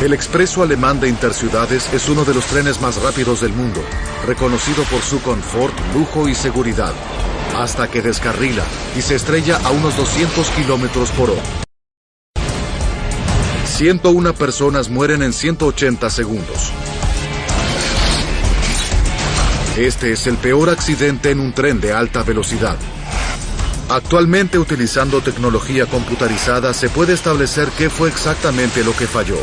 El expreso alemán de interciudades es uno de los trenes más rápidos del mundo, reconocido por su confort, lujo y seguridad, hasta que descarrila y se estrella a unos 200 kilómetros por hora. 101 personas mueren en 180 segundos. Este es el peor accidente en un tren de alta velocidad. Actualmente, utilizando tecnología computarizada, se puede establecer qué fue exactamente lo que falló.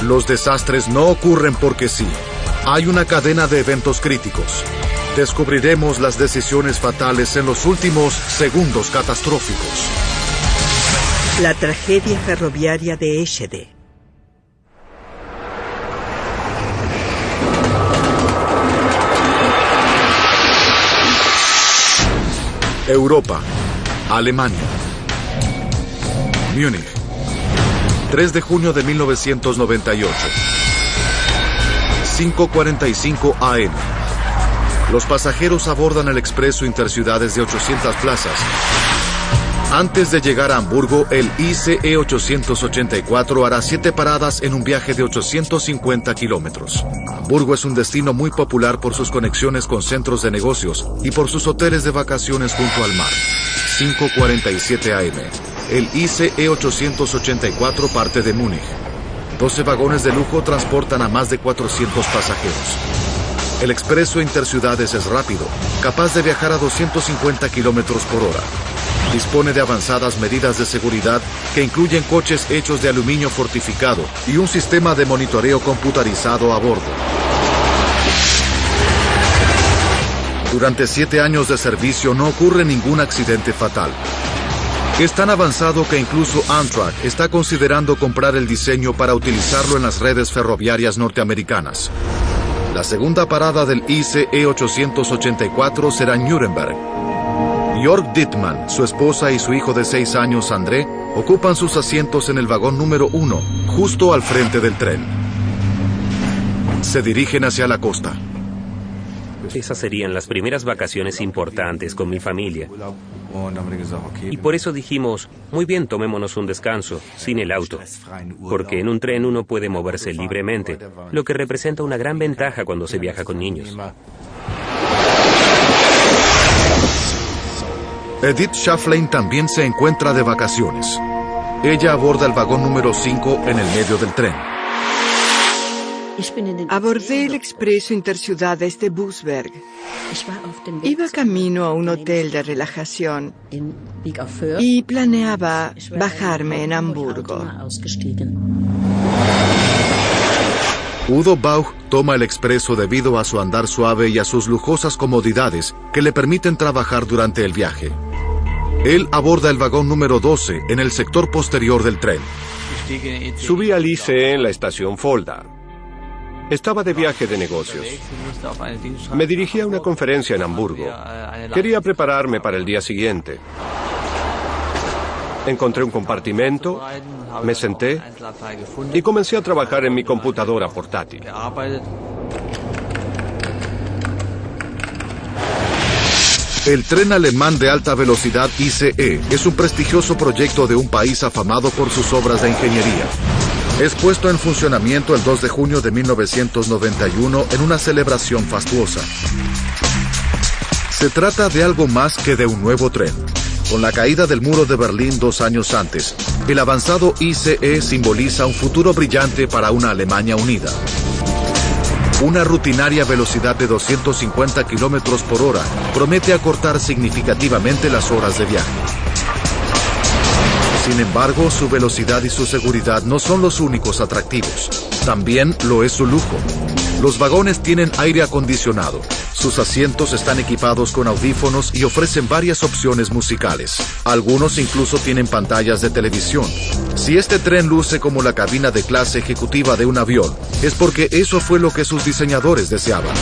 Los desastres no ocurren porque sí. Hay una cadena de eventos críticos. Descubriremos las decisiones fatales en los últimos segundos catastróficos. La tragedia ferroviaria de Eschede. Europa, Alemania, Múnich, 3 de junio de 1998, 5:45 AM. Los pasajeros abordan el expreso interciudades de 800 plazas. Antes de llegar a Hamburgo, el ICE 884 hará 7 paradas en un viaje de 850 kilómetros. Hamburgo es un destino muy popular por sus conexiones con centros de negocios y por sus hoteles de vacaciones junto al mar. 5:47 AM. El ICE 884 parte de Múnich. 12 vagones de lujo transportan a más de 400 pasajeros. El expreso interciudades es rápido, capaz de viajar a 250 kilómetros por hora. Dispone de avanzadas medidas de seguridad que incluyen coches hechos de aluminio fortificado y un sistema de monitoreo computarizado a bordo. Durante 7 años de servicio no ocurre ningún accidente fatal. Es tan avanzado que incluso Amtrak está considerando comprar el diseño para utilizarlo en las redes ferroviarias norteamericanas. La segunda parada del ICE 884 será en Nuremberg. Jörg Dittmann, su esposa y su hijo de 6 años, André, ocupan sus asientos en el vagón número 1, justo al frente del tren. Se dirigen hacia la costa. Esas serían las primeras vacaciones importantes con mi familia. Y por eso dijimos, muy bien, tomémonos un descanso, sin el auto. Porque en un tren uno puede moverse libremente, lo que representa una gran ventaja cuando se viaja con niños. Edith Schafflein también se encuentra de vacaciones. Ella aborda el vagón número 5 en el medio del tren. Abordé el expreso interciudades de Busberg. Iba camino a un hotel de relajación y planeaba bajarme en Hamburgo. Udo Bauch toma el expreso debido a su andar suave y a sus lujosas comodidades que le permiten trabajar durante el viaje. Él aborda el vagón número 12 en el sector posterior del tren. Subí al ICE en la estación Fulda. Estaba de viaje de negocios. Me dirigí a una conferencia en Hamburgo. Quería prepararme para el día siguiente. Encontré un compartimento, me senté y comencé a trabajar en mi computadora portátil. El tren alemán de alta velocidad ICE es un prestigioso proyecto de un país afamado por sus obras de ingeniería. Es puesto en funcionamiento el 2 de junio de 1991 en una celebración fastuosa. Se trata de algo más que de un nuevo tren. Con la caída del muro de Berlín 2 años antes, el avanzado ICE simboliza un futuro brillante para una Alemania unida. Una rutinaria velocidad de 250 kilómetros por hora promete acortar significativamente las horas de viaje. Sin embargo, su velocidad y su seguridad no son los únicos atractivos. También lo es su lujo. Los vagones tienen aire acondicionado. Sus asientos están equipados con audífonos y ofrecen varias opciones musicales. Algunos incluso tienen pantallas de televisión. Si este tren luce como la cabina de clase ejecutiva de un avión, es porque eso fue lo que sus diseñadores deseaban.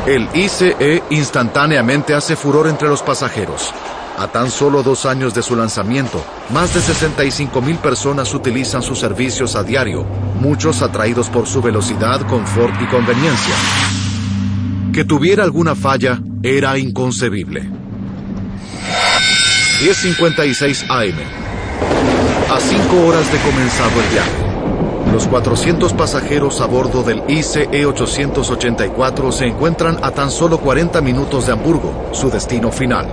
El ICE instantáneamente hace furor entre los pasajeros. A tan solo 2 años de su lanzamiento, más de 65,000 personas utilizan sus servicios a diario, muchos atraídos por su velocidad, confort y conveniencia. Que tuviera alguna falla era inconcebible. 10:56 AM. A 5 horas de comenzado el viaje, los 400 pasajeros a bordo del ICE 884 se encuentran a tan solo 40 minutos de Hamburgo, su destino final.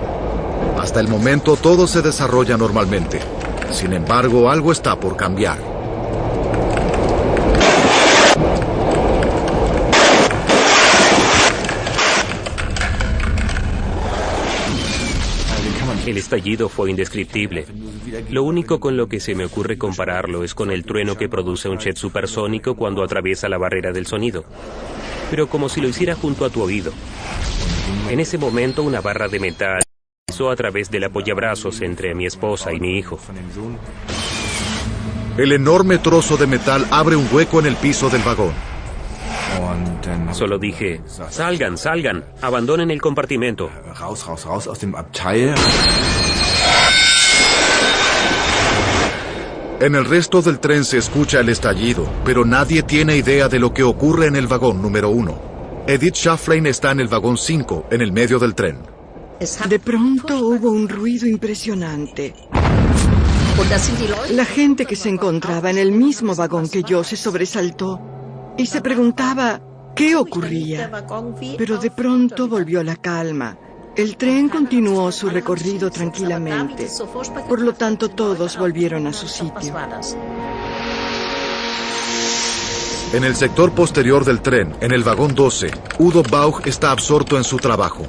Hasta el momento todo se desarrolla normalmente. Sin embargo, algo está por cambiar. El estallido fue indescriptible. Lo único con lo que se me ocurre compararlo es con el trueno que produce un jet supersónico cuando atraviesa la barrera del sonido. Pero como si lo hiciera junto a tu oído. En ese momento una barra de metal pasó a través del apoyabrazos entre mi esposa y mi hijo. El enorme trozo de metal abre un hueco en el piso del vagón. Solo dije, salgan, salgan, abandonen el compartimento. En el resto del tren se escucha el estallido, pero nadie tiene idea de lo que ocurre en el vagón número 1. Edith Schafflein está en el vagón 5, en el medio del tren. De pronto hubo un ruido impresionante. La gente que se encontraba en el mismo vagón que yo se sobresaltó y se preguntaba qué ocurría. Pero de pronto volvió la calma. El tren continuó su recorrido tranquilamente. Por lo tanto, todos volvieron a su sitio. En el sector posterior del tren, en el vagón 12, Udo Bauch está absorto en su trabajo.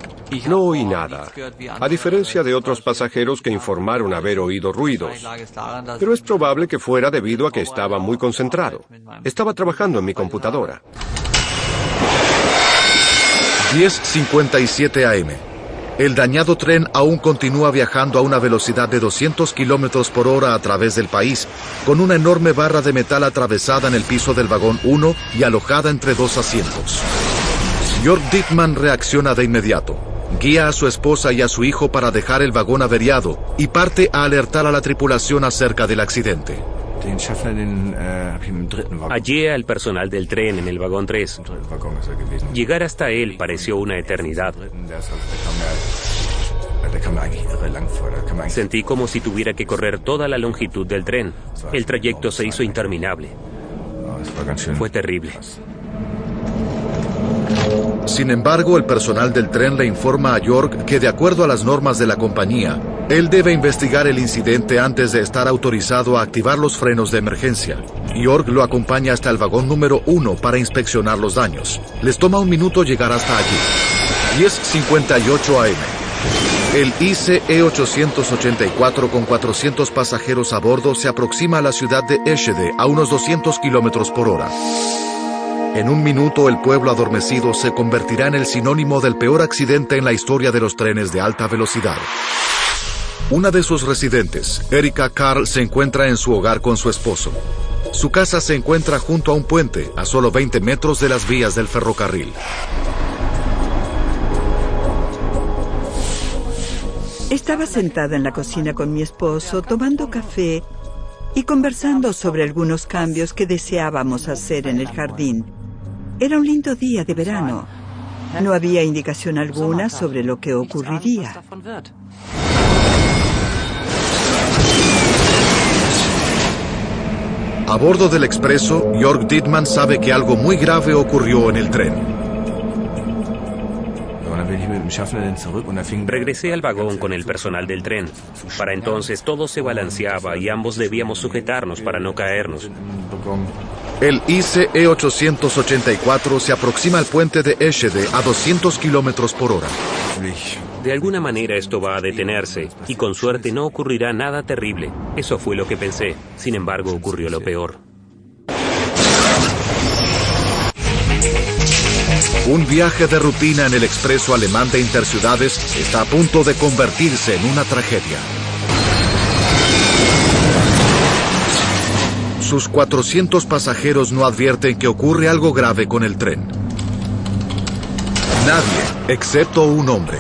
No oí nada, a diferencia de otros pasajeros que informaron haber oído ruidos. Pero es probable que fuera debido a que estaba muy concentrado. Estaba trabajando en mi computadora. 10:57 AM. El dañado tren aún continúa viajando a una velocidad de 200 kilómetros por hora a través del país, con una enorme barra de metal atravesada en el piso del vagón 1 y alojada entre 2 asientos. Jörg Dittmann reacciona de inmediato. Guía a su esposa y a su hijo para dejar el vagón averiado y parte a alertar a la tripulación acerca del accidente. Hallé al personal del tren en el vagón 3. Llegar hasta él pareció una eternidad. Sentí como si tuviera que correr toda la longitud del tren. El trayecto se hizo interminable. Fue terrible. Sin embargo, el personal del tren le informa a Jörg que, de acuerdo a las normas de la compañía, él debe investigar el incidente antes de estar autorizado a activar los frenos de emergencia. Jörg lo acompaña hasta el vagón número 1 para inspeccionar los daños. Les toma un minuto llegar hasta allí. 10:58 AM. El ICE 884 con 400 pasajeros a bordo se aproxima a la ciudad de Eschede a unos 200 kilómetros por hora. En un minuto, el pueblo adormecido se convertirá en el sinónimo del peor accidente en la historia de los trenes de alta velocidad. Una de sus residentes, Erika Karl, se encuentra en su hogar con su esposo. Su casa se encuentra junto a un puente, a solo 20 metros de las vías del ferrocarril. Estaba sentada en la cocina con mi esposo, tomando café y conversando sobre algunos cambios que deseábamos hacer en el jardín. Era un lindo día de verano. No había indicación alguna sobre lo que ocurriría. A bordo del expreso, Jörg Dittmann sabe que algo muy grave ocurrió en el tren. Regresé al vagón con el personal del tren. Para entonces todo se balanceaba y ambos debíamos sujetarnos para no caernos. El ICE 884 se aproxima al puente de Eschede a 200 kilómetros por hora. De alguna manera esto va a detenerse y con suerte no ocurrirá nada terrible. Eso fue lo que pensé. Sin embargo, ocurrió lo peor. Un viaje de rutina en el expreso alemán de interciudades está a punto de convertirse en una tragedia. Sus 400 pasajeros no advierten que ocurre algo grave con el tren. Nadie, excepto un hombre.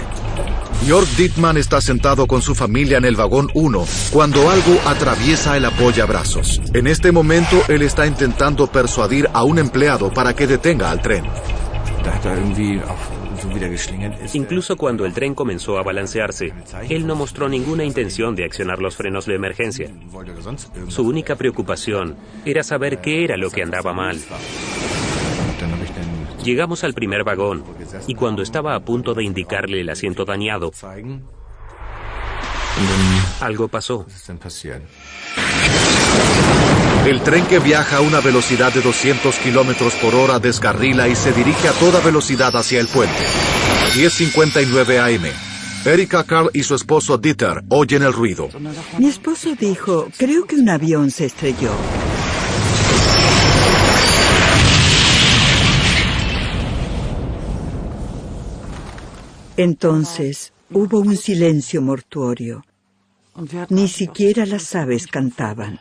Jörg Dittmann está sentado con su familia en el vagón 1 cuando algo atraviesa el apoyabrazos. En este momento, él está intentando persuadir a un empleado para que detenga al tren. Incluso cuando el tren comenzó a balancearse, él no mostró ninguna intención de accionar los frenos de emergencia. Su única preocupación era saber qué era lo que andaba mal. Llegamos al primer vagón, y cuando estaba a punto de indicarle el asiento dañado, algo pasó. El tren, que viaja a una velocidad de 200 kilómetros por hora, descarrila y se dirige a toda velocidad hacia el puente. 10:59 AM. Erika Carl y su esposo Dieter oyen el ruido. Mi esposo dijo, creo que un avión se estrelló. Entonces hubo un silencio mortuorio. Ni siquiera las aves cantaban.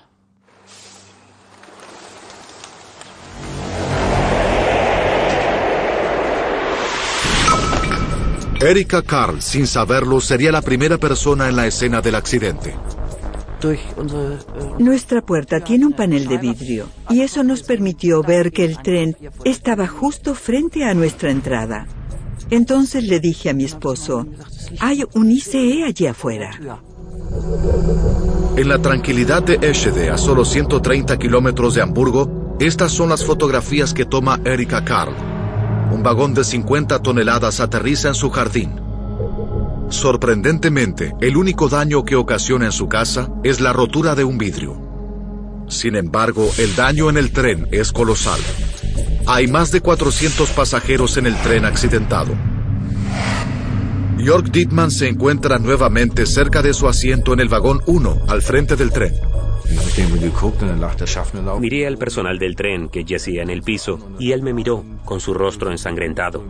Erika Carl, sin saberlo, sería la primera persona en la escena del accidente. Nuestra puerta tiene un panel de vidrio, y eso nos permitió ver que el tren estaba justo frente a nuestra entrada. Entonces le dije a mi esposo, hay un ICE allí afuera. En la tranquilidad de Eschede, a solo 130 kilómetros de Hamburgo, estas son las fotografías que toma Erika Carl. Un vagón de 50 toneladas aterriza en su jardín. Sorprendentemente, el único daño que ocasiona en su casa es la rotura de un vidrio. Sin embargo, el daño en el tren es colosal. Hay más de 400 pasajeros en el tren accidentado. Jörg Dittmann se encuentra nuevamente cerca de su asiento en el vagón 1, al frente del tren. Miré al personal del tren que yacía en el piso y él me miró con su rostro ensangrentado.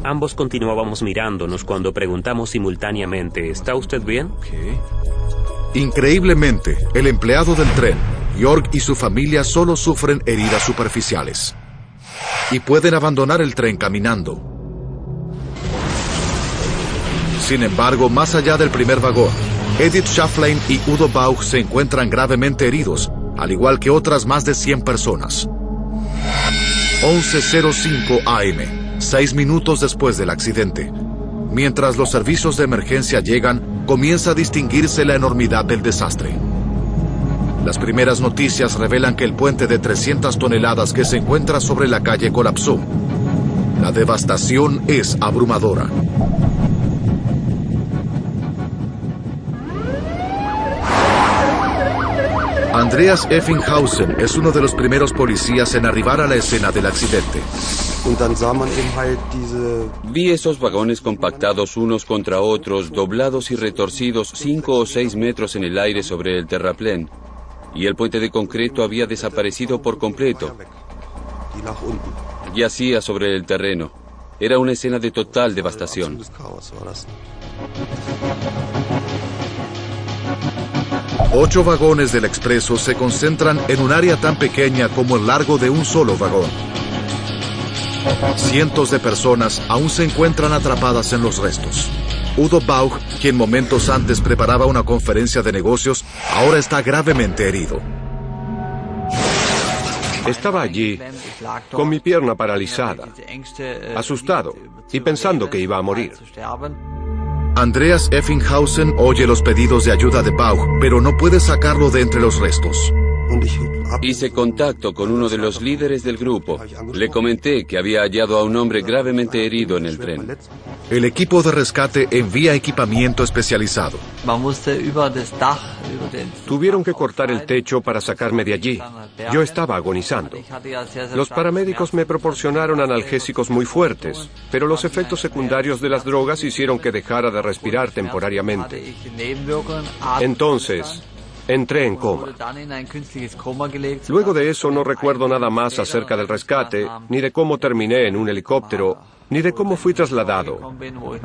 Ambos continuábamos mirándonos cuando preguntamos simultáneamente, ¿está usted bien? Increíblemente, el empleado del tren, Jörg, y su familia solo sufren heridas superficiales y pueden abandonar el tren caminando. Sin embargo, más allá del primer vagón, Edith Schafflein y Udo Bauch se encuentran gravemente heridos, al igual que otras más de 100 personas. 11:05 AM, 6 minutos después del accidente. Mientras los servicios de emergencia llegan, comienza a distinguirse la enormidad del desastre. Las primeras noticias revelan que el puente de 300 toneladas que se encuentra sobre la calle colapsó. La devastación es abrumadora. Andreas Effinghausen es uno de los primeros policías en arribar a la escena del accidente. Vi esos vagones compactados unos contra otros, doblados y retorcidos 5 o 6 metros en el aire sobre el terraplén. Y el puente de concreto había desaparecido por completo. Yacía sobre el terreno. Era una escena de total devastación. Ocho vagones del expreso se concentran en un área tan pequeña como el largo de un solo vagón. Cientos de personas aún se encuentran atrapadas en los restos. Udo Bauch, quien momentos antes preparaba una conferencia de negocios, ahora está gravemente herido. Estaba allí, con mi pierna paralizada, asustado y pensando que iba a morir. Andreas Effinghausen oye los pedidos de ayuda de Bauch, pero no puede sacarlo de entre los restos. Hice contacto con uno de los líderes del grupo. Le comenté que había hallado a un hombre gravemente herido en el tren. El equipo de rescate envía equipamiento especializado. Tuvieron que cortar el techo para sacarme de allí. Yo estaba agonizando. Los paramédicos me proporcionaron analgésicos muy fuertes, pero los efectos secundarios de las drogas hicieron que dejara de respirar temporariamente. Entonces, entré en coma. Luego de eso no recuerdo nada más acerca del rescate, ni de cómo terminé en un helicóptero, ni de cómo fui trasladado.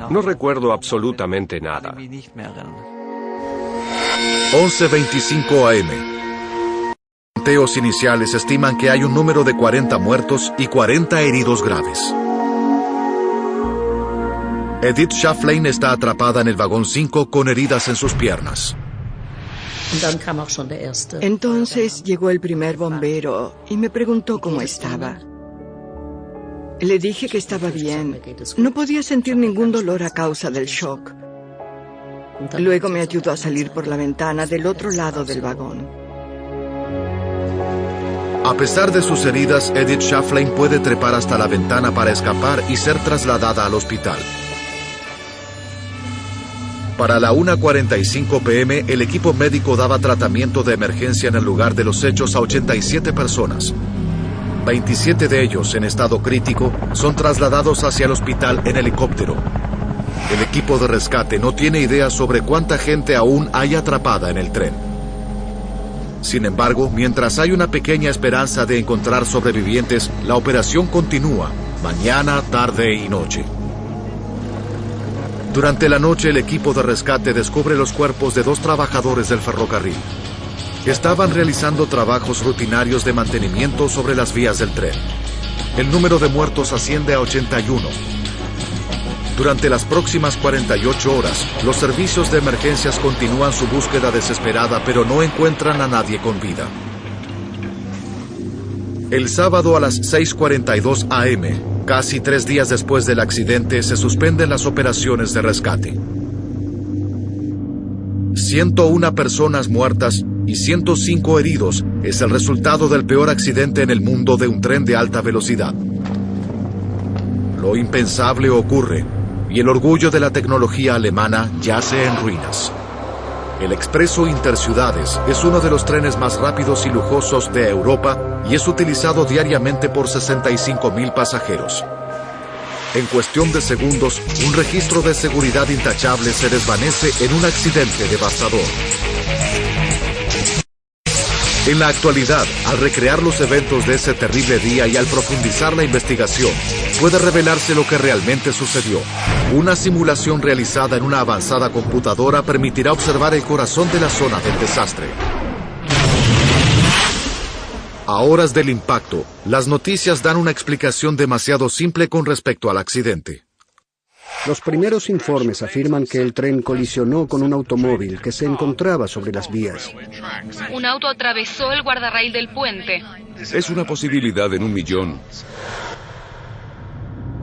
No recuerdo absolutamente nada. 11:25 AM. Conteos iniciales estiman que hay un número de 40 muertos y 40 heridos graves. Edith Schafflein está atrapada en el vagón 5 con heridas en sus piernas. Entonces llegó el primer bombero y me preguntó cómo estaba. Le dije que estaba bien. No podía sentir ningún dolor a causa del shock. Luego me ayudó a salir por la ventana del otro lado del vagón. A pesar de sus heridas, Edith Schafflein puede trepar hasta la ventana para escapar y ser trasladada al hospital. Para la 1:45 p.m., el equipo médico daba tratamiento de emergencia en el lugar de los hechos a 87 personas. 27 de ellos, en estado crítico, son trasladados hacia el hospital en helicóptero. El equipo de rescate no tiene idea sobre cuánta gente aún hay atrapada en el tren. Sin embargo, mientras hay una pequeña esperanza de encontrar sobrevivientes, la operación continúa, mañana, tarde y noche. Durante la noche, el equipo de rescate descubre los cuerpos de 2 trabajadores del ferrocarril. Estaban realizando trabajos rutinarios de mantenimiento sobre las vías del tren. El número de muertos asciende a 81. Durante las próximas 48 horas, los servicios de emergencias continúan su búsqueda desesperada, pero no encuentran a nadie con vida. El sábado a las 6:42 a.m., casi 3 días después del accidente, se suspenden las operaciones de rescate. 101 personas muertas y 105 heridos es el resultado del peor accidente en el mundo de un tren de alta velocidad. Lo impensable ocurre, y el orgullo de la tecnología alemana yace en ruinas. El Expreso Interciudades es uno de los trenes más rápidos y lujosos de Europa y es utilizado diariamente por 65.000 pasajeros. En cuestión de segundos, un registro de seguridad intachable se desvanece en un accidente devastador. En la actualidad, al recrear los eventos de ese terrible día y al profundizar la investigación, puede revelarse lo que realmente sucedió. Una simulación realizada en una avanzada computadora permitirá observar el corazón de la zona del desastre. A horas del impacto, las noticias dan una explicación demasiado simple con respecto al accidente. Los primeros informes afirman que el tren colisionó con un automóvil que se encontraba sobre las vías. Un auto atravesó el guardarraíl del puente. Es una posibilidad en 1.000.000.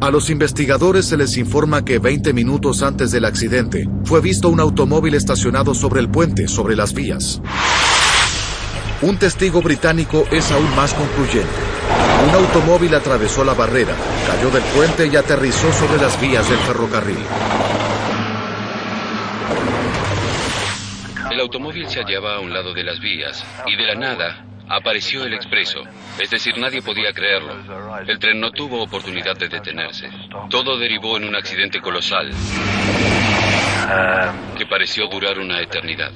A los investigadores se les informa que 20 minutos antes del accidente fue visto un automóvil estacionado sobre el puente, sobre las vías. Un testigo británico es aún más concluyente. Un automóvil atravesó la barrera, cayó del puente y aterrizó sobre las vías del ferrocarril. El automóvil se hallaba a un lado de las vías y de la nada apareció el expreso. Es decir, nadie podía creerlo. El tren no tuvo oportunidad de detenerse. Todo derivó en un accidente colosal que pareció durar una eternidad.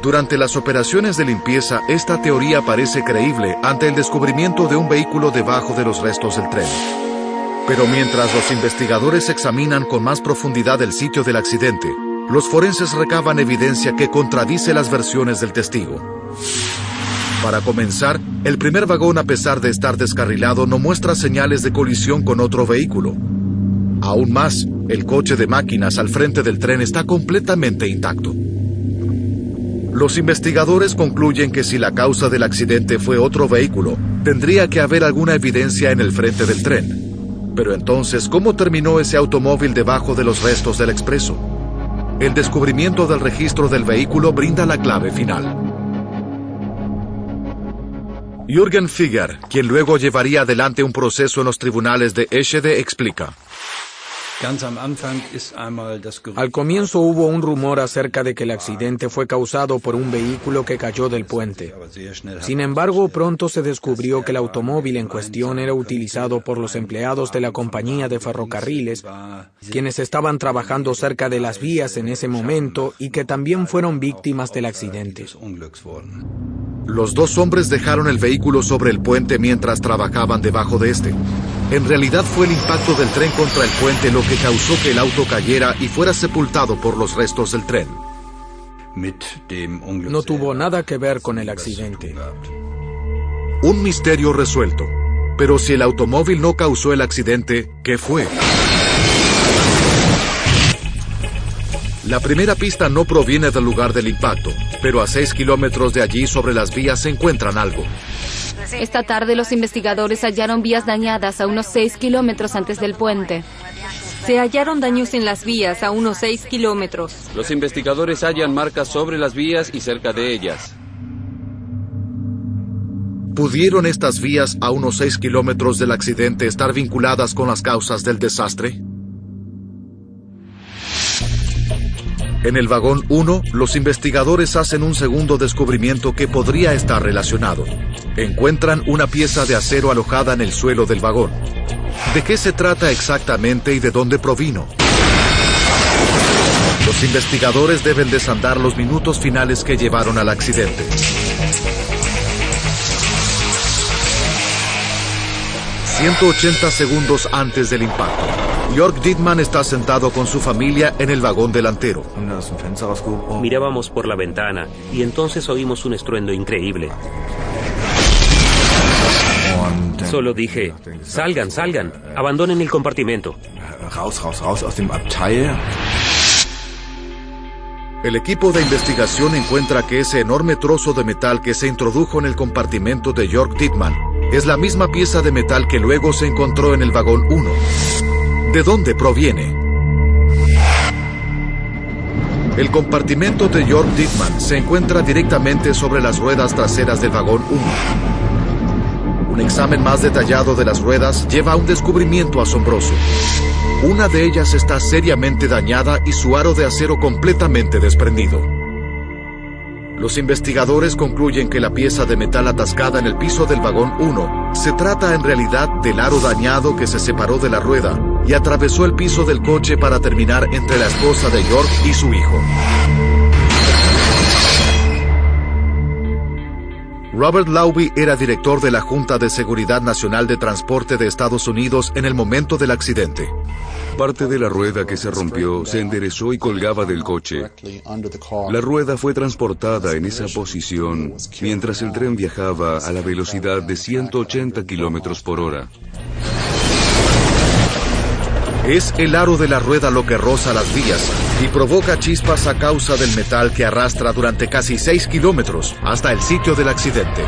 Durante las operaciones de limpieza, esta teoría parece creíble ante el descubrimiento de un vehículo debajo de los restos del tren. Pero mientras los investigadores examinan con más profundidad el sitio del accidente, los forenses recaban evidencia que contradice las versiones del testigo. Para comenzar, el primer vagón, a pesar de estar descarrilado, no muestra señales de colisión con otro vehículo. Aún más, el coche de máquinas al frente del tren está completamente intacto. Los investigadores concluyen que si la causa del accidente fue otro vehículo, tendría que haber alguna evidencia en el frente del tren. Pero entonces, ¿cómo terminó ese automóvil debajo de los restos del expreso? El descubrimiento del registro del vehículo brinda la clave final. Jürgen Figer, quien luego llevaría adelante un proceso en los tribunales de Eschede, explica. Al comienzo hubo un rumor acerca de que el accidente fue causado por un vehículo que cayó del puente. Sin embargo, pronto se descubrió que el automóvil en cuestión era utilizado por los empleados de la compañía de ferrocarriles, quienes estaban trabajando cerca de las vías en ese momento y que también fueron víctimas del accidente. Los 2 hombres dejaron el vehículo sobre el puente mientras trabajaban debajo de este. En realidad fue el impacto del tren contra el puente lo que causó que el auto cayera y fuera sepultado por los restos del tren. No tuvo nada que ver con el accidente. Un misterio resuelto. Pero si el automóvil no causó el accidente, ¿qué fue? La primera pista no proviene del lugar del impacto, pero a 6 kilómetros de allí sobre las vías se encuentran algo. Esta tarde los investigadores hallaron vías dañadas a unos 6 kilómetros antes del puente. Se hallaron daños en las vías a unos 6 kilómetros. Los investigadores hallan marcas sobre las vías y cerca de ellas. ¿Pudieron estas vías a unos 6 kilómetros del accidente estar vinculadas con las causas del desastre? En el vagón 1, los investigadores hacen un segundo descubrimiento que podría estar relacionado. Encuentran una pieza de acero alojada en el suelo del vagón. ¿De qué se trata exactamente y de dónde provino? Los investigadores deben desandar los minutos finales que llevaron al accidente. 180 segundos antes del impacto, Jörg Dittmann está sentado con su familia en el vagón delantero. Mirábamos por la ventana y entonces oímos un estruendo increíble. Solo dije, salgan, salgan, abandonen el compartimento. El equipo de investigación encuentra que ese enorme trozo de metal que se introdujo en el compartimento de Jörg Dittmann es la misma pieza de metal que luego se encontró en el vagón 1. ¿De dónde proviene? El compartimento de Jörg Dittmann se encuentra directamente sobre las ruedas traseras del vagón 1. Un examen más detallado de las ruedas lleva a un descubrimiento asombroso. Una de ellas está seriamente dañada y su aro de acero completamente desprendido. Los investigadores concluyen que la pieza de metal atascada en el piso del vagón 1 se trata en realidad del aro dañado que se separó de la rueda y atravesó el piso del coche para terminar entre la esposa de Jörg y su hijo. Robert Laube era director de la Junta de Seguridad Nacional de Transporte de Estados Unidos en el momento del accidente. Parte de la rueda que se rompió se enderezó y colgaba del coche. La rueda fue transportada en esa posición mientras el tren viajaba a la velocidad de 180 kilómetros por hora. Es el aro de la rueda lo que roza las vías y provoca chispas a causa del metal que arrastra durante casi 6 kilómetros hasta el sitio del accidente.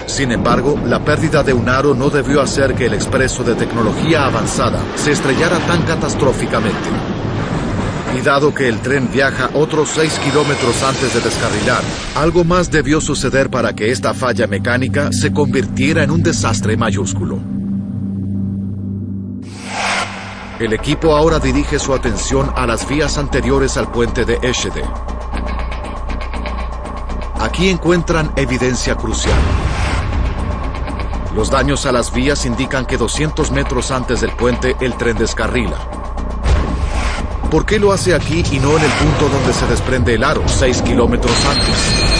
Sin embargo, la pérdida de un aro no debió hacer que el expreso de tecnología avanzada se estrellara tan catastróficamente. Y dado que el tren viaja otros 6 kilómetros antes de descarrilar, algo más debió suceder para que esta falla mecánica se convirtiera en un desastre mayúsculo. El equipo ahora dirige su atención a las vías anteriores al puente de Eschede. Aquí encuentran evidencia crucial. Los daños a las vías indican que 200 metros antes del puente el tren descarrila. ¿Por qué lo hace aquí y no en el punto donde se desprende el aro, 6 kilómetros antes?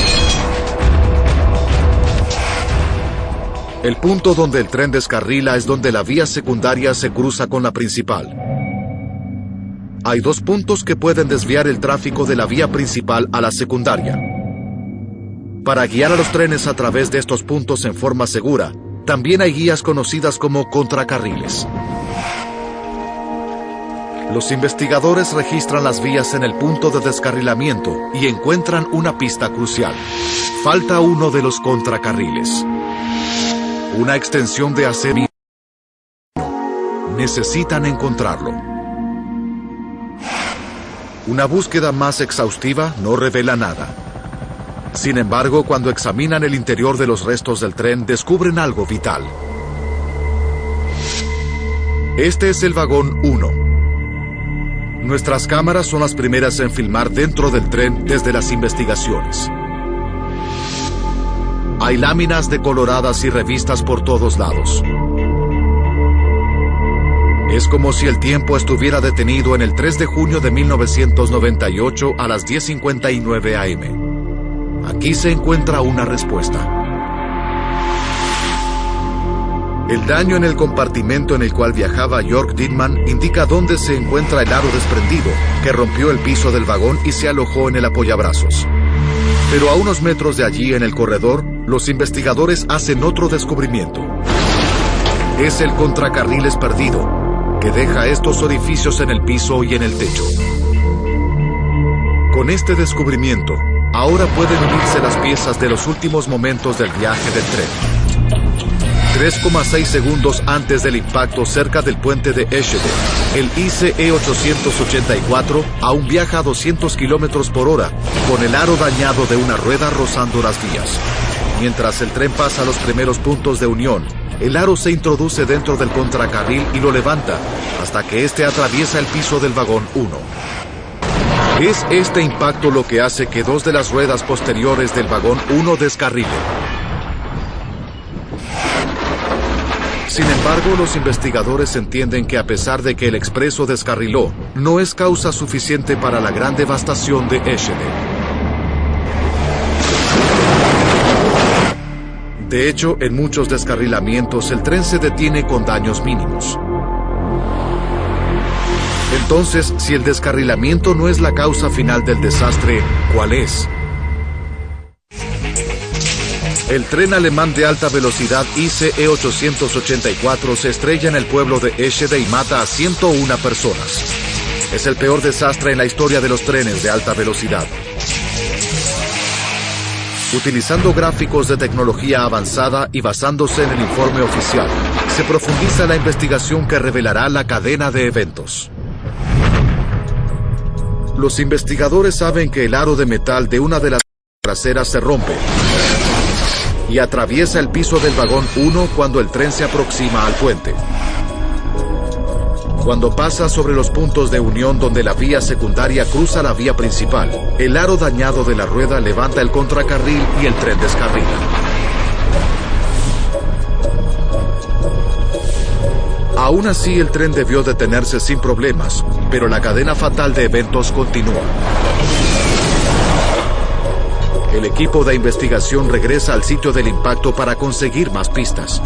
El punto donde el tren descarrila es donde la vía secundaria se cruza con la principal. Hay dos puntos que pueden desviar el tráfico de la vía principal a la secundaria. Para guiar a los trenes a través de estos puntos en forma segura, también hay guías conocidas como contracarriles. Los investigadores registran las vías en el punto de descarrilamiento y encuentran una pista crucial. Falta uno de los contracarriles. Una extensión de acero. Necesitan encontrarlo. Una búsqueda más exhaustiva no revela nada. Sin embargo, cuando examinan el interior de los restos del tren, descubren algo vital. Este es el vagón 1. Nuestras cámaras son las primeras en filmar dentro del tren desde las investigaciones. Hay láminas decoloradas y revistas por todos lados. Es como si el tiempo estuviera detenido en el 3 de junio de 1998 a las 10:59 am. Aquí se encuentra una respuesta. El daño en el compartimento en el cual viajaba Jörg Dittmann indica dónde se encuentra el aro desprendido, que rompió el piso del vagón y se alojó en el apoyabrazos. Pero a unos metros de allí en el corredor, los investigadores hacen otro descubrimiento. Es el contracarriles perdido, que deja estos orificios en el piso y en el techo. Con este descubrimiento, Ahora pueden unirse las piezas de los últimos momentos del viaje del tren. 3,6 segundos antes del impacto cerca del puente de Eschede, el ICE 884 aún viaja a 200 kilómetros por hora, con el aro dañado de una rueda rozando las vías. Mientras el tren pasa a los primeros puntos de unión, el aro se introduce dentro del contracarril y lo levanta, hasta que éste atraviesa el piso del vagón 1. Es este impacto lo que hace que dos de las ruedas posteriores del vagón 1 descarrilen. Sin embargo, los investigadores entienden que a pesar de que el expreso descarriló, no es causa suficiente para la gran devastación de Eschede. De hecho, en muchos descarrilamientos el tren se detiene con daños mínimos. Entonces, si el descarrilamiento no es la causa final del desastre, ¿cuál es? El tren alemán de alta velocidad ICE 884 se estrella en el pueblo de Eschede y mata a 101 personas. Es el peor desastre en la historia de los trenes de alta velocidad. Utilizando gráficos de tecnología avanzada y basándose en el informe oficial, se profundiza la investigación que revelará la cadena de eventos. Los investigadores saben que el aro de metal de una de las traseras se rompe y atraviesa el piso del vagón 1 cuando el tren se aproxima al puente. Cuando pasa sobre los puntos de unión donde la vía secundaria cruza la vía principal, el aro dañado de la rueda levanta el contracarril y el tren descarrila. Aún así, el tren debió detenerse sin problemas, pero la cadena fatal de eventos continúa. El equipo de investigación regresa al sitio del impacto para conseguir más pistas.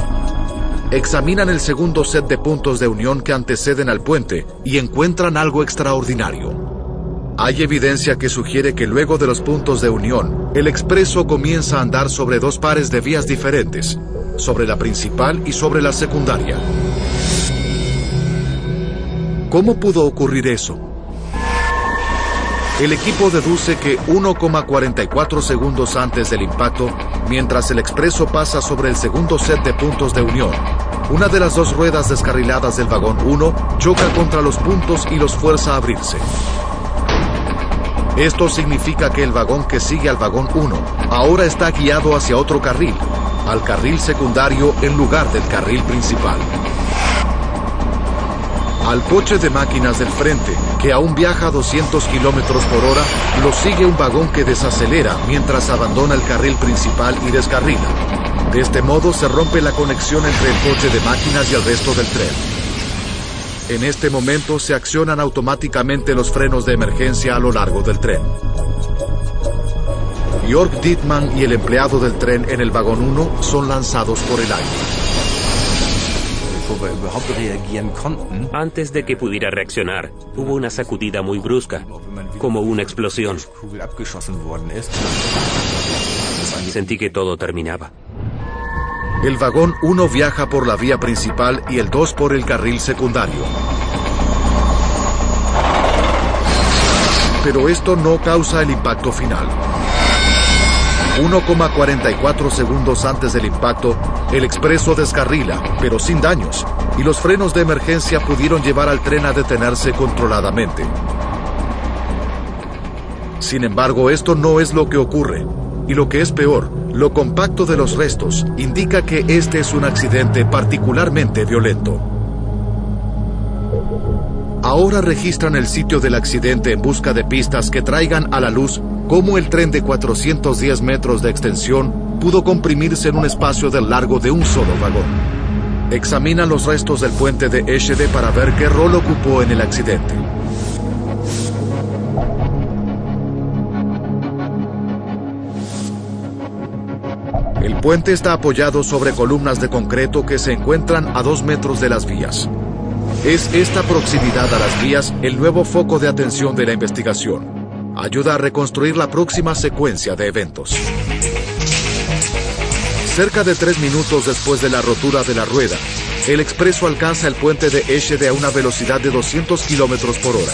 Examinan el segundo set de puntos de unión que anteceden al puente y encuentran algo extraordinario. Hay evidencia que sugiere que luego de los puntos de unión, el expreso comienza a andar sobre dos pares de vías diferentes, sobre la principal y sobre la secundaria. ¿Cómo pudo ocurrir eso? El equipo deduce que 1,44 segundos antes del impacto, mientras el expreso pasa sobre el segundo set de puntos de unión, una de las dos ruedas descarriladas del vagón 1 choca contra los puntos y los fuerza a abrirse. Esto significa que el vagón que sigue al vagón 1 ahora está guiado hacia otro carril, al carril secundario en lugar del carril principal. Al coche de máquinas del frente, que aún viaja a 200 kilómetros por hora, lo sigue un vagón que desacelera mientras abandona el carril principal y descarrila. De este modo se rompe la conexión entre el coche de máquinas y el resto del tren. En este momento se accionan automáticamente los frenos de emergencia a lo largo del tren. Jörg Dittmann y el empleado del tren en el vagón 1 son lanzados por el aire. Antes de que pudiera reaccionar, hubo una sacudida muy brusca, como una explosión. Sentí que todo terminaba. El vagón 1 viaja por la vía principal y el 2 por el carril secundario. Pero esto no causa el impacto final. 1,44 segundos antes del impacto, el expreso descarrila, pero sin daños, y los frenos de emergencia pudieron llevar al tren a detenerse controladamente. Sin embargo, esto no es lo que ocurre, y lo que es peor, lo compacto de los restos indica que este es un accidente particularmente violento. Ahora registran el sitio del accidente en busca de pistas que traigan a la luz cómo el tren de 410 metros de extensión pudo comprimirse en un espacio del largo de un solo vagón. Examinan los restos del puente de Eschede para ver qué rol ocupó en el accidente. El puente está apoyado sobre columnas de concreto que se encuentran a 2 metros de las vías. Es esta proximidad a las vías el nuevo foco de atención de la investigación. Ayuda a reconstruir la próxima secuencia de eventos. Cerca de 3 minutos después de la rotura de la rueda, el expreso alcanza el puente de Eschede a una velocidad de 200 kilómetros por hora.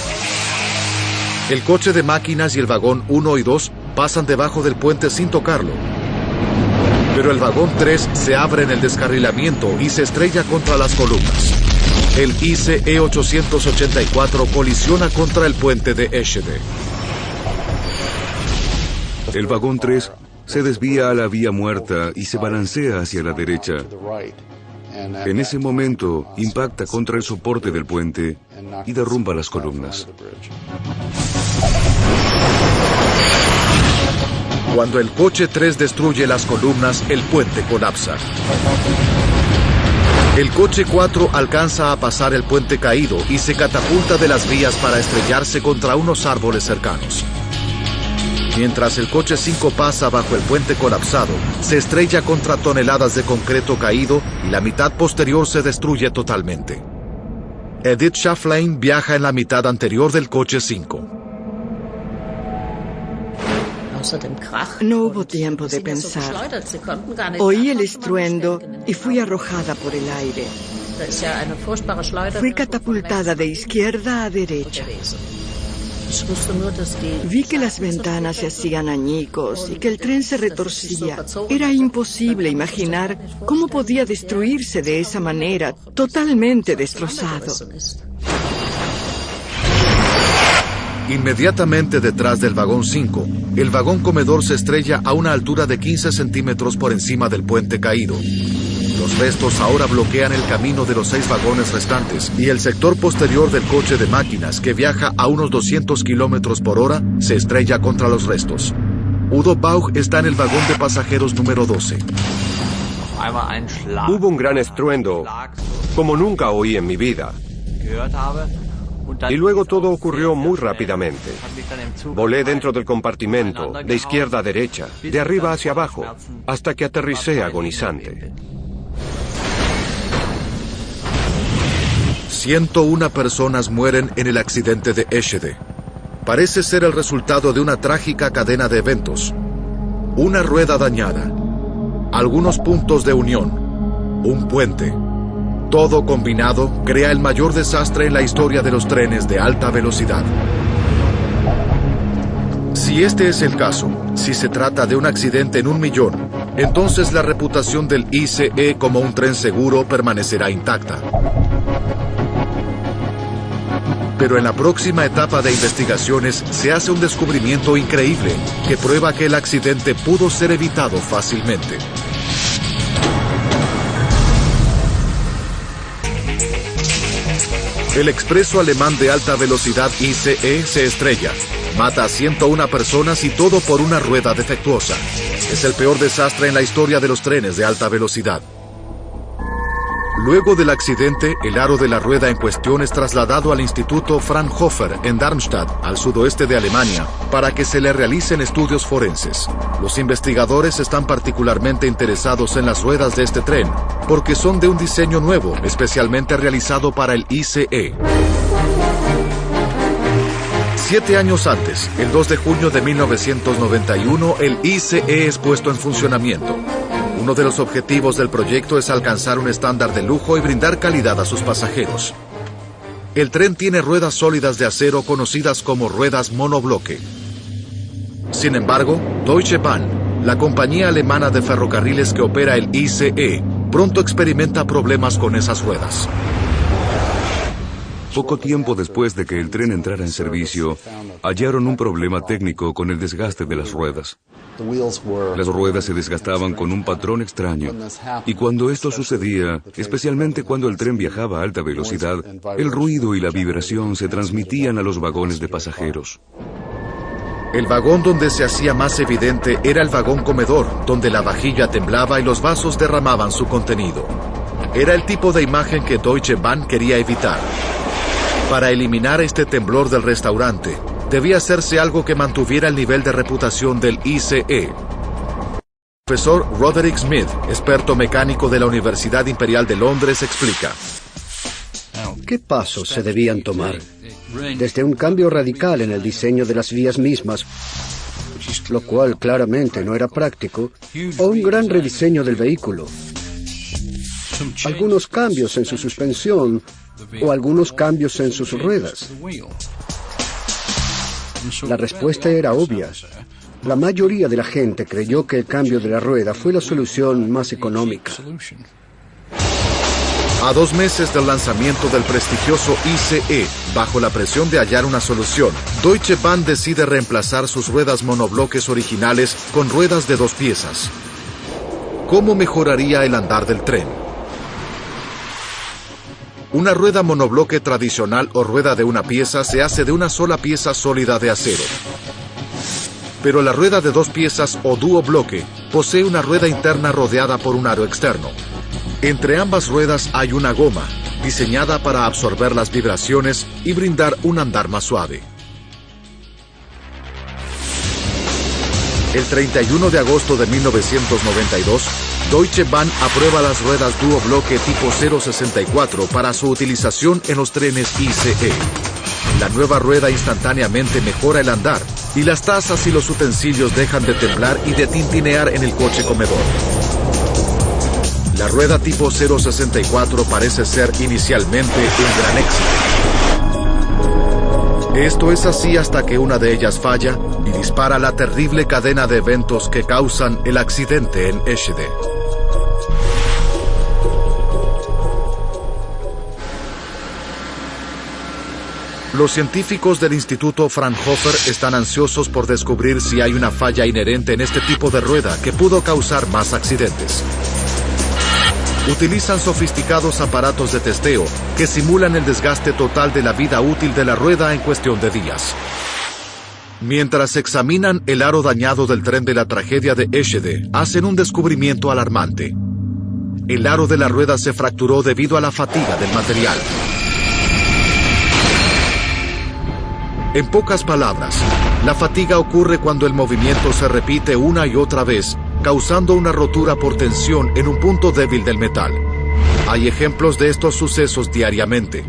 El coche de máquinas y el vagón 1 y 2 pasan debajo del puente sin tocarlo. Pero el vagón 3 se abre en el descarrilamiento y se estrella contra las columnas. El ICE 884 colisiona contra el puente de Eschede. El vagón 3 se desvía a la vía muerta y se balancea hacia la derecha. En ese momento, impacta contra el soporte del puente y derrumba las columnas. Cuando el coche 3 destruye las columnas, el puente colapsa. El coche 4 alcanza a pasar el puente caído y se catapulta de las vías para estrellarse contra unos árboles cercanos. Mientras el coche 5 pasa bajo el puente colapsado, se estrella contra toneladas de concreto caído y la mitad posterior se destruye totalmente. Edith Schafflein viaja en la mitad anterior del coche 5. No hubo tiempo de pensar. Oí el estruendo y fui arrojada por el aire. Fui catapultada de izquierda a derecha. Vi que las ventanas se hacían añicos y que el tren se retorcía. Era imposible imaginar cómo podía destruirse de esa manera, totalmente destrozado. Inmediatamente detrás del vagón 5, el vagón comedor se estrella a una altura de 15 centímetros por encima del puente caído. Los restos ahora bloquean el camino de los 6 vagones restantes y el sector posterior del coche de máquinas, que viaja a unos 200 kilómetros por hora, se estrella contra los restos. Udo Bauch está en el vagón de pasajeros número 12. Hubo un gran estruendo, como nunca oí en mi vida. Y luego todo ocurrió muy rápidamente. Volé dentro del compartimento, de izquierda a derecha, de arriba hacia abajo, hasta que aterricé agonizante. 101 personas mueren en el accidente de Eschede. Parece ser el resultado de una trágica cadena de eventos. Una rueda dañada, algunos puntos de unión, un puente. Todo combinado crea el mayor desastre en la historia de los trenes de alta velocidad. Si este es el caso, si se trata de un accidente en 1 millón, entonces la reputación del ICE como un tren seguro permanecerá intacta. Pero en la próxima etapa de investigaciones se hace un descubrimiento increíble que prueba que el accidente pudo ser evitado fácilmente. El expreso alemán de alta velocidad ICE se estrella, mata a 101 personas y todo por una rueda defectuosa. Es el peor desastre en la historia de los trenes de alta velocidad. Luego del accidente, el aro de la rueda en cuestión es trasladado al Instituto Fraunhofer en Darmstadt, al sudoeste de Alemania, para que se le realicen estudios forenses. Los investigadores están particularmente interesados en las ruedas de este tren, porque son de un diseño nuevo, especialmente realizado para el ICE. 7 años antes, el 2 de junio de 1991, el ICE es puesto en funcionamiento. Uno de los objetivos del proyecto es alcanzar un estándar de lujo y brindar calidad a sus pasajeros. El tren tiene ruedas sólidas de acero conocidas como ruedas monobloque. Sin embargo, Deutsche Bahn, la compañía alemana de ferrocarriles que opera el ICE, pronto experimenta problemas con esas ruedas. Poco tiempo después de que el tren entrara en servicio, hallaron un problema técnico con el desgaste de las ruedas. Las ruedas se desgastaban con un patrón extraño, y cuando esto sucedía, especialmente cuando el tren viajaba a alta velocidad, el ruido y la vibración se transmitían a los vagones de pasajeros. El vagón donde se hacía más evidente era el vagón comedor, donde la vajilla temblaba y los vasos derramaban su contenido. Era el tipo de imagen que Deutsche Bahn quería evitar. Para eliminar este temblor del restaurante, debía hacerse algo que mantuviera el nivel de reputación del ICE. El profesor Roderick Smith, experto mecánico de la Universidad Imperial de Londres, explica. ¿Qué pasos se debían tomar? Desde un cambio radical en el diseño de las vías mismas, lo cual claramente no era práctico, o un gran rediseño del vehículo. Algunos cambios en su suspensión, o algunos cambios en sus ruedas. La respuesta era obvia. La mayoría de la gente creyó que el cambio de la rueda fue la solución más económica. A 2 meses del lanzamiento del prestigioso ICE, bajo la presión de hallar una solución, Deutsche Bahn decide reemplazar sus ruedas monobloques originales con ruedas de 2 piezas. ¿Cómo mejoraría el andar del tren? Una rueda monobloque tradicional o rueda de una pieza se hace de una sola pieza sólida de acero. Pero la rueda de 2 piezas o duobloque posee una rueda interna rodeada por un aro externo. Entre ambas ruedas hay una goma, diseñada para absorber las vibraciones y brindar un andar más suave. El 31 de agosto de 1992, Deutsche Bahn aprueba las ruedas duobloque tipo 064 para su utilización en los trenes ICE. La nueva rueda instantáneamente mejora el andar y las tazas y los utensilios dejan de temblar y de tintinear en el coche comedor. La rueda tipo 064 parece ser inicialmente un gran éxito. Esto es así hasta que una de ellas falla y dispara la terrible cadena de eventos que causan el accidente en Eschede. Los científicos del Instituto Fraunhofer están ansiosos por descubrir si hay una falla inherente en este tipo de rueda que pudo causar más accidentes. Utilizan sofisticados aparatos de testeo que simulan el desgaste total de la vida útil de la rueda en cuestión de días. Mientras examinan el aro dañado del tren de la tragedia de Eschede, hacen un descubrimiento alarmante. El aro de la rueda se fracturó debido a la fatiga del material. En pocas palabras, la fatiga ocurre cuando el movimiento se repite una y otra vez, causando una rotura por tensión en un punto débil del metal. Hay ejemplos de estos sucesos diariamente.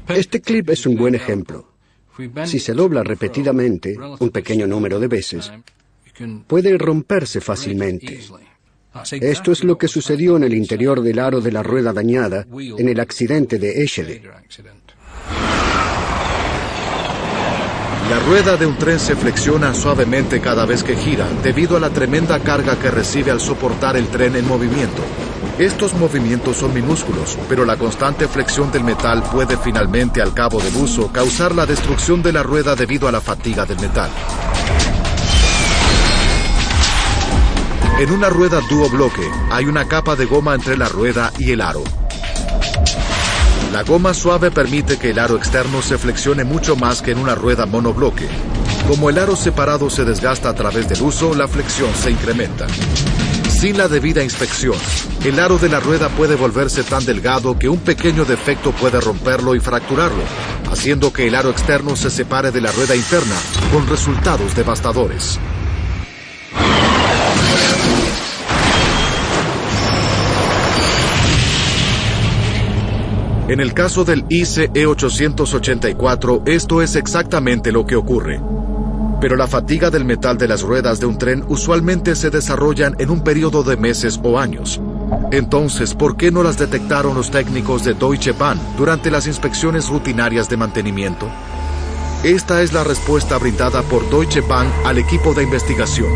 Este clip es un buen ejemplo. Si se dobla repetidamente, un pequeño número de veces, puede romperse fácilmente. Esto es lo que sucedió en el interior del aro de la rueda dañada en el accidente de Eschede. La rueda de un tren se flexiona suavemente cada vez que gira, debido a la tremenda carga que recibe al soportar el tren en movimiento. Estos movimientos son minúsculos, pero la constante flexión del metal puede finalmente, al cabo del uso, causar la destrucción de la rueda debido a la fatiga del metal. En una rueda duobloque, hay una capa de goma entre la rueda y el aro. La goma suave permite que el aro externo se flexione mucho más que en una rueda monobloque. Como el aro separado se desgasta a través del uso, la flexión se incrementa. Sin la debida inspección, el aro de la rueda puede volverse tan delgado que un pequeño defecto puede romperlo y fracturarlo, haciendo que el aro externo se separe de la rueda interna, con resultados devastadores. En el caso del ICE 884, esto es exactamente lo que ocurre. Pero la fatiga del metal de las ruedas de un tren usualmente se desarrollan en un periodo de meses o años. Entonces, ¿por qué no las detectaron los técnicos de Deutsche Bahn durante las inspecciones rutinarias de mantenimiento? Esta es la respuesta brindada por Deutsche Bahn al equipo de investigación.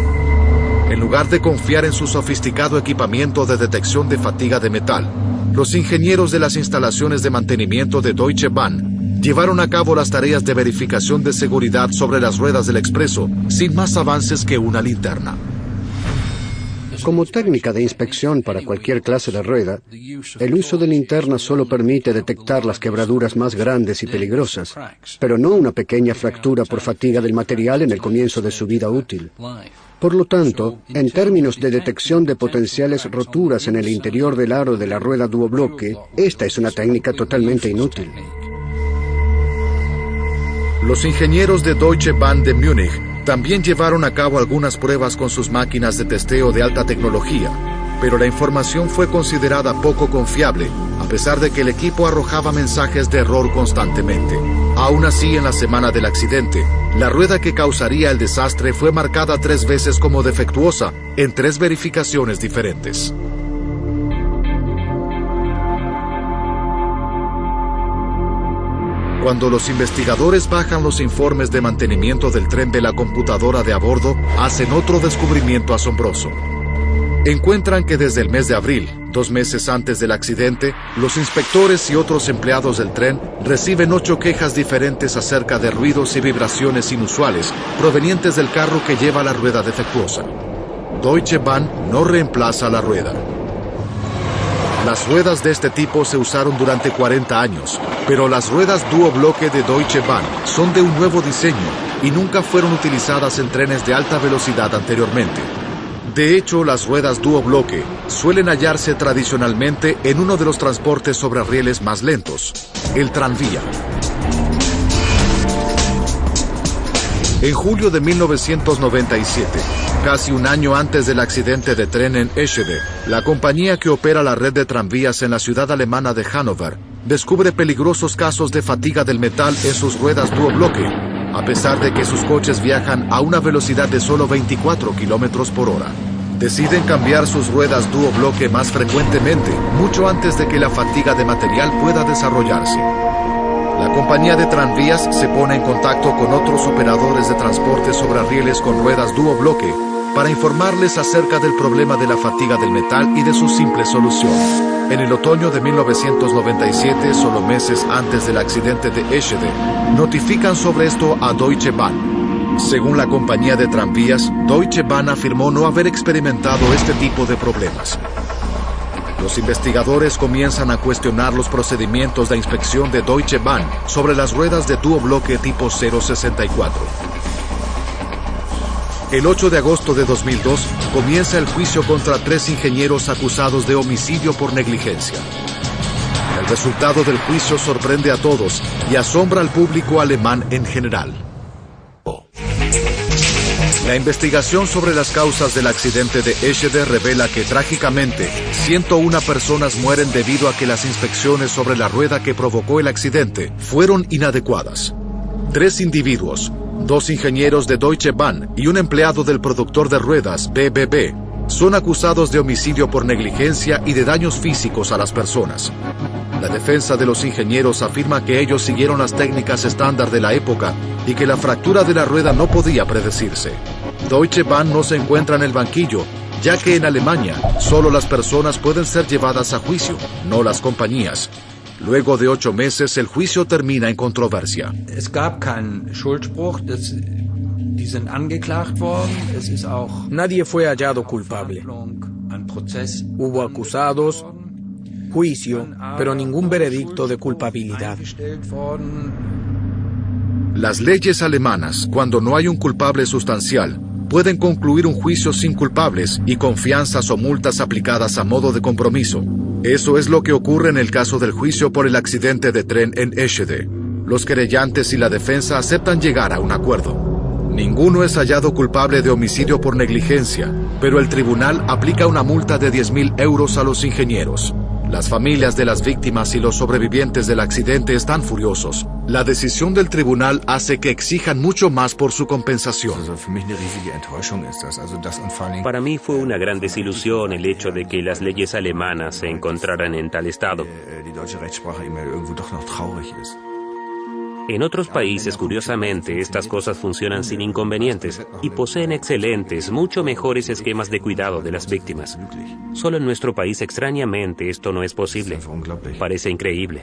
En lugar de confiar en su sofisticado equipamiento de detección de fatiga de metal, los ingenieros de las instalaciones de mantenimiento de Deutsche Bahn llevaron a cabo las tareas de verificación de seguridad sobre las ruedas del expreso, sin más avances que una linterna. Como técnica de inspección para cualquier clase de rueda, el uso de linterna solo permite detectar las quebraduras más grandes y peligrosas, pero no una pequeña fractura por fatiga del material en el comienzo de su vida útil. Por lo tanto, en términos de detección de potenciales roturas en el interior del aro de la rueda duobloque, esta es una técnica totalmente inútil. Los ingenieros de Deutsche Bahn de Múnich también llevaron a cabo algunas pruebas con sus máquinas de testeo de alta tecnología, pero la información fue considerada poco confiable, a pesar de que el equipo arrojaba mensajes de error constantemente. Aún así, en la semana del accidente, la rueda que causaría el desastre fue marcada 3 veces como defectuosa en 3 verificaciones diferentes. Cuando los investigadores bajan los informes de mantenimiento del tren de la computadora de a bordo, hacen otro descubrimiento asombroso. Encuentran que desde el mes de abril, 2 meses antes del accidente, los inspectores y otros empleados del tren reciben 8 quejas diferentes acerca de ruidos y vibraciones inusuales provenientes del carro que lleva la rueda defectuosa. Deutsche Bahn no reemplaza la rueda. Las ruedas de este tipo se usaron durante 40 años, pero las ruedas duobloque de Deutsche Bahn son de un nuevo diseño y nunca fueron utilizadas en trenes de alta velocidad anteriormente. De hecho, las ruedas duobloque suelen hallarse tradicionalmente en uno de los transportes sobre rieles más lentos, el tranvía. En julio de 1997, casi un año antes del accidente de tren en Eschede, la compañía que opera la red de tranvías en la ciudad alemana de Hannover descubre peligrosos casos de fatiga del metal en sus ruedas duobloque, a pesar de que sus coches viajan a una velocidad de solo 24 kilómetros por hora. Deciden cambiar sus ruedas duobloque más frecuentemente, mucho antes de que la fatiga de material pueda desarrollarse. La compañía de tranvías se pone en contacto con otros operadores de transporte sobre rieles con ruedas duobloque para informarles acerca del problema de la fatiga del metal y de su simple solución. En el otoño de 1997, solo meses antes del accidente de Eschede, notifican sobre esto a Deutsche Bahn. Según la compañía de tranvías, Deutsche Bahn afirmó no haber experimentado este tipo de problemas. Los investigadores comienzan a cuestionar los procedimientos de inspección de Deutsche Bahn sobre las ruedas de duobloque tipo 064. El 8 de agosto de 2002 comienza el juicio contra 3 ingenieros acusados de homicidio por negligencia. El resultado del juicio sorprende a todos y asombra al público alemán en general. La investigación sobre las causas del accidente de Eschede revela que trágicamente 101 personas mueren debido a que las inspecciones sobre la rueda que provocó el accidente fueron inadecuadas. 3 individuos, 2 ingenieros de Deutsche Bahn y un empleado del productor de ruedas BBB, son acusados de homicidio por negligencia y de daños físicos a las personas. La defensa de los ingenieros afirma que ellos siguieron las técnicas estándar de la época y que la fractura de la rueda no podía predecirse. Deutsche Bahn no se encuentra en el banquillo, ya que en Alemania solo las personas pueden ser llevadas a juicio, no las compañías. Luego de 8 meses, el juicio termina en controversia. Nadie fue hallado culpable. Hubo acusados, juicio, pero ningún veredicto de culpabilidad. Las leyes alemanas, cuando no hay un culpable sustancial, pueden concluir un juicio sin culpables y con fianzas o multas aplicadas a modo de compromiso. Eso es lo que ocurre en el caso del juicio por el accidente de tren en Eschede. Los querellantes y la defensa aceptan llegar a un acuerdo. Ninguno es hallado culpable de homicidio por negligencia, pero el tribunal aplica una multa de 10.000 euros a los ingenieros. Las familias de las víctimas y los sobrevivientes del accidente están furiosos. La decisión del tribunal hace que exijan mucho más por su compensación. Para mí fue una gran desilusión el hecho de que las leyes alemanas se encontraran en tal estado. En otros países, curiosamente, estas cosas funcionan sin inconvenientes y poseen excelentes, mucho mejores esquemas de cuidado de las víctimas. Solo en nuestro país, extrañamente, esto no es posible. Parece increíble.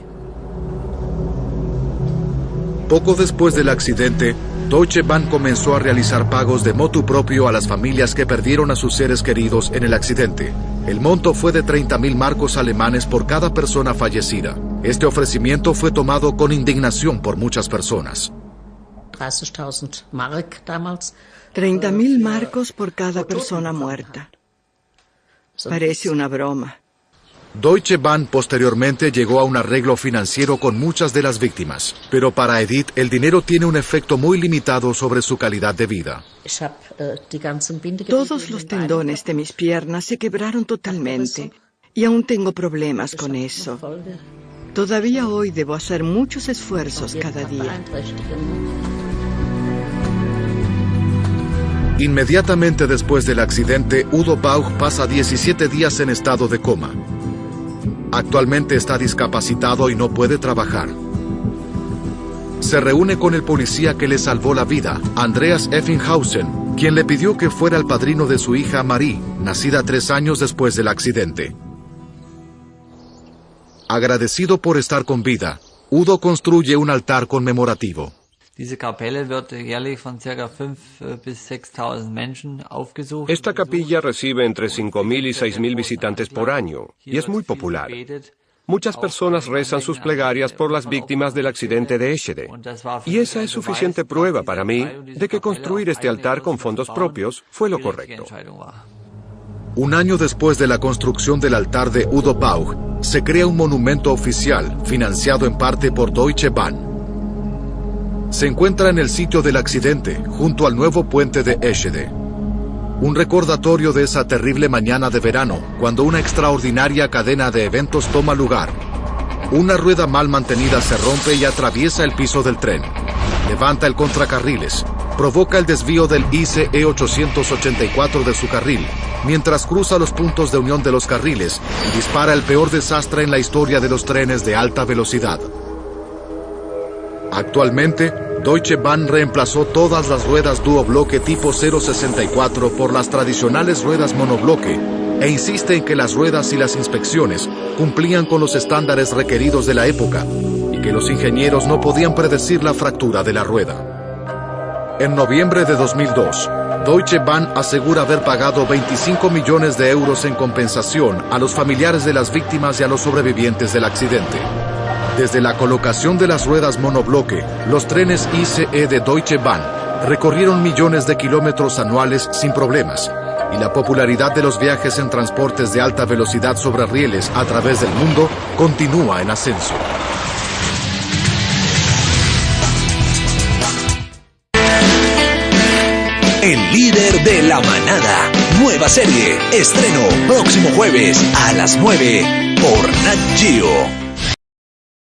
Poco después del accidente, Deutsche Bahn comenzó a realizar pagos de motu propio a las familias que perdieron a sus seres queridos en el accidente. El monto fue de 30.000 marcos alemanes por cada persona fallecida. Este ofrecimiento fue tomado con indignación por muchas personas. 30.000 marcos por cada persona muerta. Parece una broma. Deutsche Bahn posteriormente llegó a un arreglo financiero con muchas de las víctimas, pero para Edith el dinero tiene un efecto muy limitado sobre su calidad de vida. Todos los tendones de mis piernas se quebraron totalmente y aún tengo problemas con eso. Todavía hoy debo hacer muchos esfuerzos cada día. Inmediatamente después del accidente, Udo Bauch pasa 17 días en estado de coma. Actualmente está discapacitado y no puede trabajar. se reúne con el policía que le salvó la vida, Andreas Effenhausen, quien le pidió que fuera el padrino de su hija Marie, nacida 3 años después del accidente. Agradecido por estar con vida, Udo construye un altar conmemorativo. Esta capilla recibe entre 5.000 y 6.000 visitantes por año y es muy popular. Muchas personas rezan sus plegarias por las víctimas del accidente de Eschede. Y esa es suficiente prueba para mí de que construir este altar con fondos propios fue lo correcto. Un año después de la construcción del altar de Udo Baug, se crea un monumento oficial, financiado en parte por Deutsche Bahn. Se encuentra en el sitio del accidente, junto al nuevo puente de Eschede. Un recordatorio de esa terrible mañana de verano, cuando una extraordinaria cadena de eventos toma lugar. Una rueda mal mantenida se rompe y atraviesa el piso del tren. Levanta el contracarriles, provoca el desvío del ICE 884 de su carril, mientras cruza los puntos de unión de los carriles y dispara el peor desastre en la historia de los trenes de alta velocidad. Actualmente, Deutsche Bahn reemplazó todas las ruedas duobloque tipo 064 por las tradicionales ruedas monobloque e insiste en que las ruedas y las inspecciones cumplían con los estándares requeridos de la época y que los ingenieros no podían predecir la fractura de la rueda. En noviembre de 2002, Deutsche Bahn asegura haber pagado 25 millones de euros en compensación a los familiares de las víctimas y a los sobrevivientes del accidente. Desde la colocación de las ruedas monobloque, los trenes ICE de Deutsche Bahn recorrieron millones de kilómetros anuales sin problemas, y la popularidad de los viajes en transportes de alta velocidad sobre rieles a través del mundo continúa en ascenso. El líder de la manada. Nueva serie. Estreno próximo jueves a las 9 por Nat Geo.